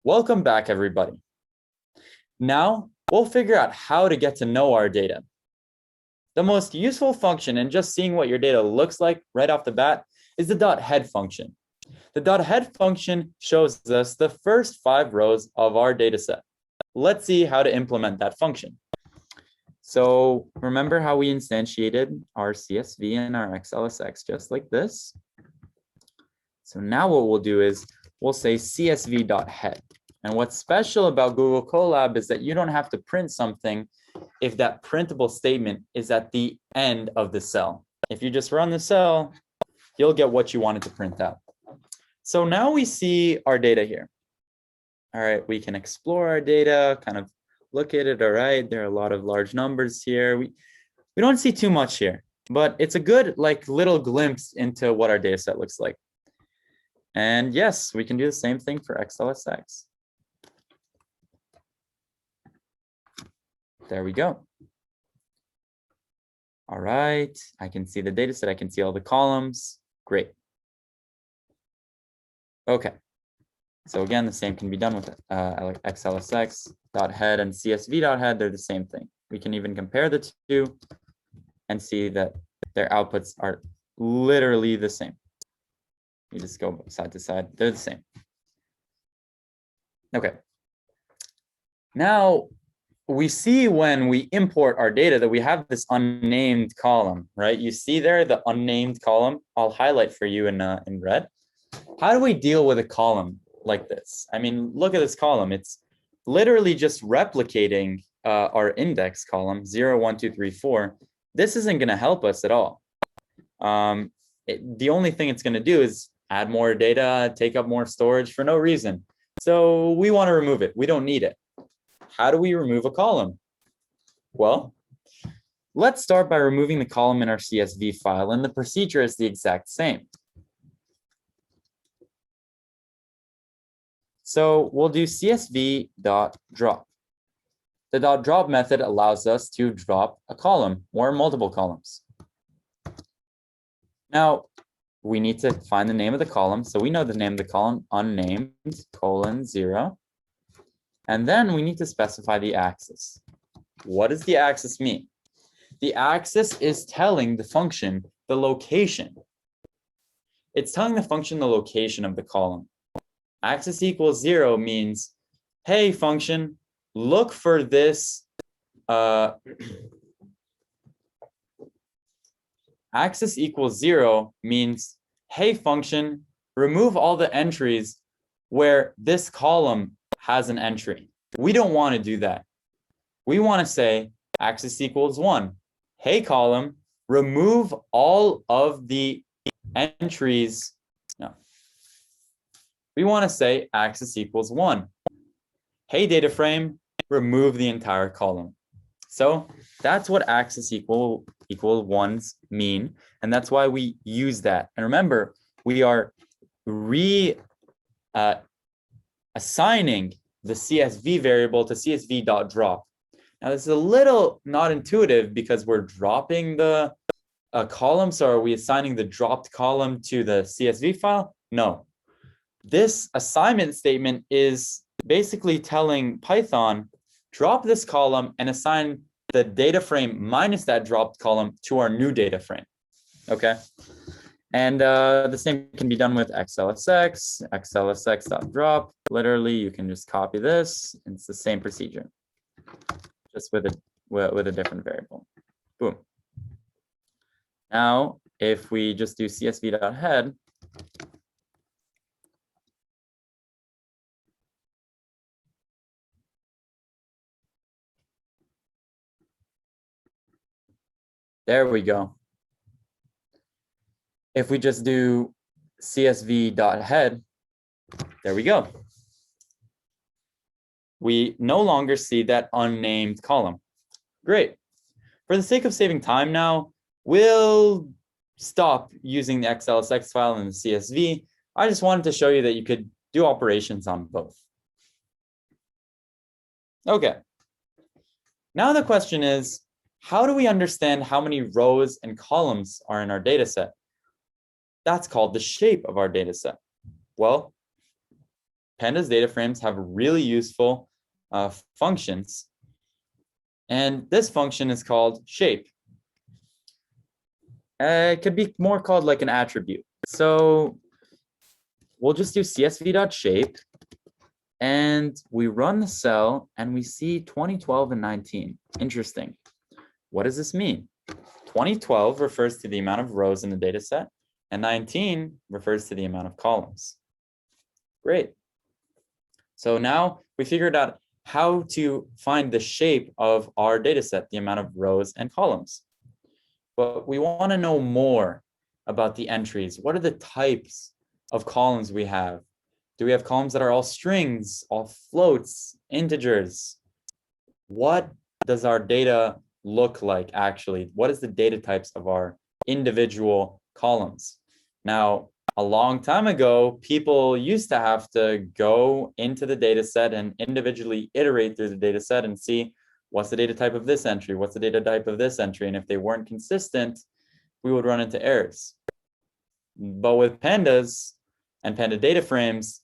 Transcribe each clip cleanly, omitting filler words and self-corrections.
Welcome back, everybody. Now, we'll figure out how to get to know our data. The most useful function in just seeing what your data looks like right off the bat is the .head function. The .head function shows us the first 5 rows of our data set. Let's see how to implement that function. So remember how we instantiated our CSV and our XLSX just like this? So now what we'll do is we'll say csv.head. And what's special about Google Colab is that you don't have to print something if that printable statement is at the end of the cell. If you just run the cell, you'll get what you wanted to print out. So now we see our data here. All right, we can explore our data, kind of look at it. All right, there are a lot of large numbers here. We don't see too much here, but it's a good little glimpse into what our data set looks like. And yes, we can do the same thing for XLSX. There we go. All right, I can see the data set. I can see all the columns. Great. Okay. So again, the same can be done with XLSX.head and CSV.head. They're the same thing. We can even compare the two and see that their outputs are literally the same. You just go side to side. They're the same. Okay. Now, we see when we import our data that we have this unnamed column, right? You see there the unnamed column. I'll highlight for you in red. How do we deal with a column like this? I mean, look at this column. It's literally just replicating our index column 0, 1, 2, 3, 4. This isn't going to help us at all. The only thing it's going to do is add more data, take up more storage for no reason. So we want to remove it. We don't need it. How do we remove a column? Well, let's start by removing the column in our CSV file, and the procedure is the exact same. So we'll do csv.drop. The .drop method allows us to drop a column or multiple columns. Now, we need to find the name of the column. So we know the name of the column, unnamed, :0. And then we need to specify the axis. What does the axis mean? The axis is telling the function the location. It's telling the function the location of the column. Axis equals 0 means, hey, function, look for this. Axis equals 0 means, hey, function, remove all the entries where this column has an entry. We don't want to do that. We want to say axis equals 1. Hey, column, remove all of the entries. No. We want to say axis equals 1. Hey, data frame, remove the entire column. So that's what axis equal 1s mean. And that's why we use that. And remember, we are assigning the CSV variable to csv.drop. Now, this is a little not intuitive because we're dropping the column. So are we assigning the dropped column to the CSV file? No. This assignment statement is basically telling Python, drop this column and assign the data frame minus that dropped column to our new data frame. Okay. And the same can be done with XLSX, XLSX.drop. Literally, you can just copy this. It's the same procedure, just with a different variable. Boom. Now, if we just do csv.head, there we go. If we just do csv.head, there we go. We no longer see that unnamed column. Great. For the sake of saving time now, we'll stop using the XLSX file and the CSV. I just wanted to show you that you could do operations on both. Okay. Now the question is, how do we understand how many rows and columns are in our data set? That's called the shape of our data set. Well, Pandas data frames have really useful functions. And this function is called shape. It could be more called like an attribute. So we'll just do csv.shape, and we run the cell and we see 2012 and 19. Interesting. What does this mean? 2012 refers to the amount of rows in the data set, and 19 refers to the amount of columns. Great. So now we figured out how to find the shape of our data set, the amount of rows and columns. But we want to know more about the entries. What are the types of columns we have? Do we have columns that are all strings, all floats, integers? What does our data look like actually? What is the data types of our individual columns? Now, a long time ago, people used to have to go into the data set and individually iterate through the data set and see what's the data type of this entry, what's the data type of this entry, and if they weren't consistent, we would run into errors. But with pandas and panda data frames,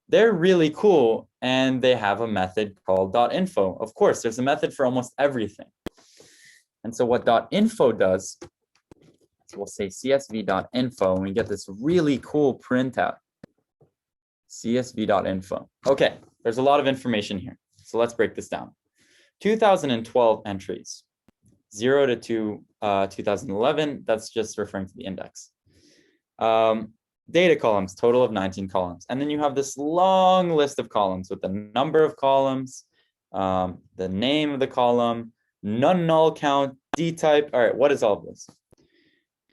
they're really cool, and they have a method called .info. Of course, there's a method for almost everything. And so what .info does, so we'll say csv.info, and we get this really cool printout. csv.info. Okay, there's a lot of information here. So let's break this down. 2012 entries, 0 to 2011, that's just referring to the index. Data columns, total of 19 columns. And then you have this long list of columns with the number of columns, the name of the column, none null count, D type. All right, what is all of this?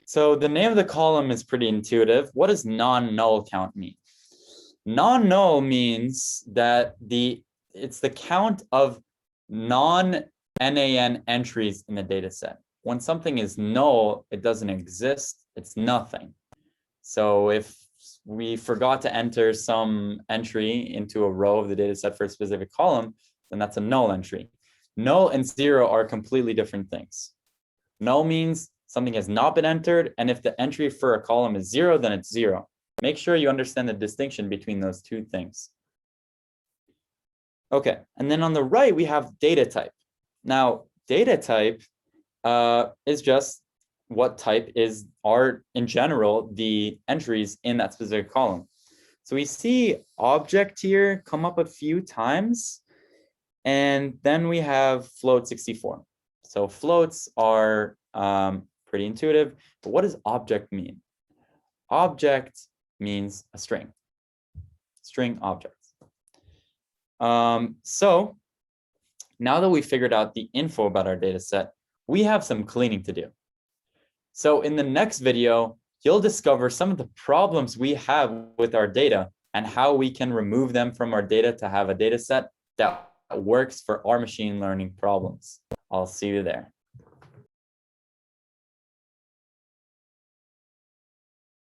So the name of the column is pretty intuitive. What does non-null count mean? Non-null means that it's the count of non-NaN entries in the data set. When something is null, it doesn't exist, it's nothing. So if we forgot to enter some entry into a row of the data set for a specific column, then that's a null entry. Null and zero are completely different things. Null means something has not been entered, and if the entry for a column is zero, then it's zero. Make sure you understand the distinction between those two things. Okay, and then on the right, we have data type. Now, data type is just what type are in general the entries in that specific column. So we see object here come up a few times, and then we have float 64. So floats are pretty intuitive, but what does object mean? Object means a string object. So now that we figured out the info about our data set, we have some cleaning to do. So in the next video, you'll discover some of the problems we have with our data and how we can remove them from our data to have a data set that works for our machine learning problems. I'll see you there.